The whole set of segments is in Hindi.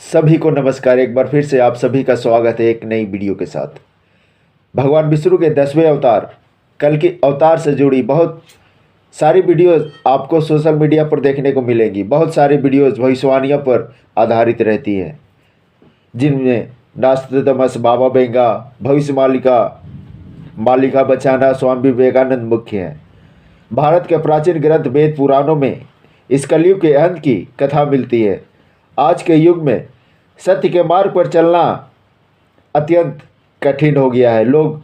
सभी को नमस्कार। एक बार फिर से आप सभी का स्वागत है एक नई वीडियो के साथ। भगवान विष्णु के 10वें अवतार कल्कि अवतार से जुड़ी बहुत सारी वीडियोस आपको सोशल मीडिया पर देखने को मिलेंगी। बहुत सारी वीडियोस भविष्यवाणियों पर आधारित रहती हैं, जिनमें नास्ट्राडामस, बाबा वेंगा, भविष्य मालिका बचाना, स्वामी विवेकानंद मुख्य हैं। भारत के प्राचीन ग्रंथ वेद पुराणों में इस कलयुग के अंत की कथा मिलती है। आज के युग में सत्य के मार्ग पर चलना अत्यंत कठिन हो गया है। लोग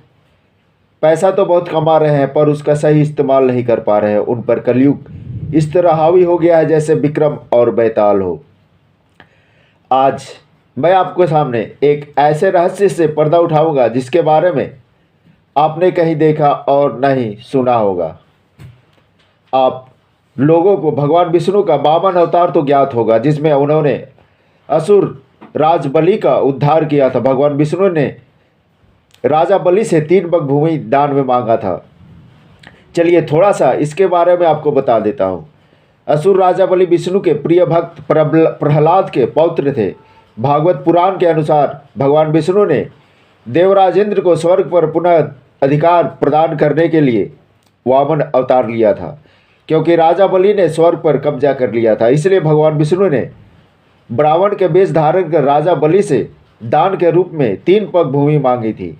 पैसा तो बहुत कमा रहे हैं पर उसका सही इस्तेमाल नहीं कर पा रहे हैं। उन पर कलयुग इस तरह हावी हो गया है जैसे विक्रम और बैताल हो। आज मैं आपके सामने एक ऐसे रहस्य से पर्दा उठाऊंगा जिसके बारे में आपने कहीं देखा और नहीं सुना होगा। आप लोगों को भगवान विष्णु का 52 अवतार तो ज्ञात होगा, जिसमें उन्होंने असुर राज बलि का उद्धार किया था। भगवान विष्णु ने राजा बलि से 3 बग भूमि दान में मांगा था। चलिए थोड़ा सा इसके बारे में आपको बता देता हूँ। असुर राजा बलि विष्णु के प्रिय भक्त प्रहलाद के पौत्र थे। भागवत पुराण के अनुसार भगवान विष्णु ने देवराज इंद्र को स्वर्ग पर पुनः अधिकार प्रदान करने के लिए वामन अवतार लिया था। क्योंकि राजा बलि ने स्वर्ग पर कब्जा कर लिया था, इसलिए भगवान विष्णु ने ब्राह्मण के वेश धारण कर राजा बलि से दान के रूप में 3 पग भूमि मांगी थी।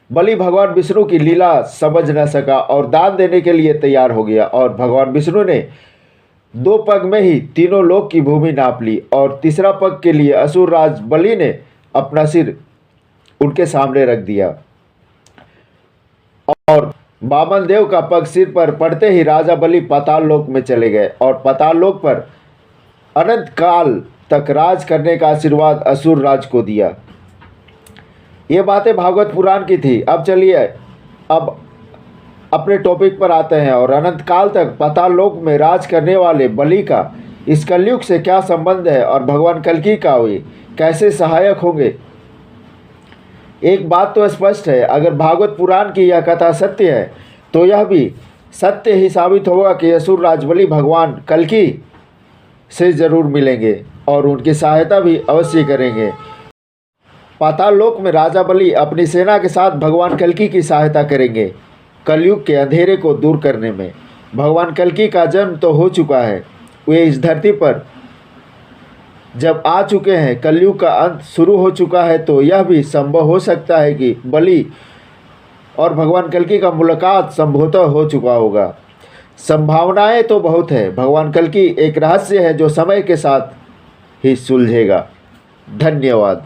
बलि भगवान विष्णु की लीला समझ न सका और दान देने के लिए तैयार हो गया, और भगवान विष्णु ने 2 पग में ही तीनों लोक की भूमि नाप ली, और तीसरा पग के लिए असुर राज बलि ने अपना सिर उनके सामने रख दिया, और वामन देव का पग सिर पर पड़ते ही राजा बलि पाताल लोक में चले गए और पाताल लोक पर अनंत काल तक राज करने का आशीर्वाद असुर राज को दिया। ये बातें भागवत पुराण की थी। अब चलिए अब अपने टॉपिक पर आते हैं, और अनंत काल तक पाताल लोक में राज करने वाले बलि का इस कलयुग से क्या संबंध है और भगवान कल्कि का वे कैसे सहायक होंगे। एक बात तो स्पष्ट है, अगर भागवत पुराण की यह कथा सत्य है तो यह भी सत्य ही साबित होगा कि असुर राज बलि भगवान कल्कि से जरूर मिलेंगे और उनकी सहायता भी अवश्य करेंगे। पाताल लोक में राजा बलि अपनी सेना के साथ भगवान कल्कि की सहायता करेंगे कलयुग के अंधेरे को दूर करने में। भगवान कल्कि का जन्म तो हो चुका है, वे इस धरती पर जब आ चुके हैं, कलयुग का अंत शुरू हो चुका है, तो यह भी संभव हो सकता है कि बलि और भगवान कल्कि का मुलाकात संभवतः हो चुका होगा। संभावनाएं तो बहुत है। भगवान कल्कि एक रहस्य है जो समय के साथ ही सुलझेगा। धन्यवाद।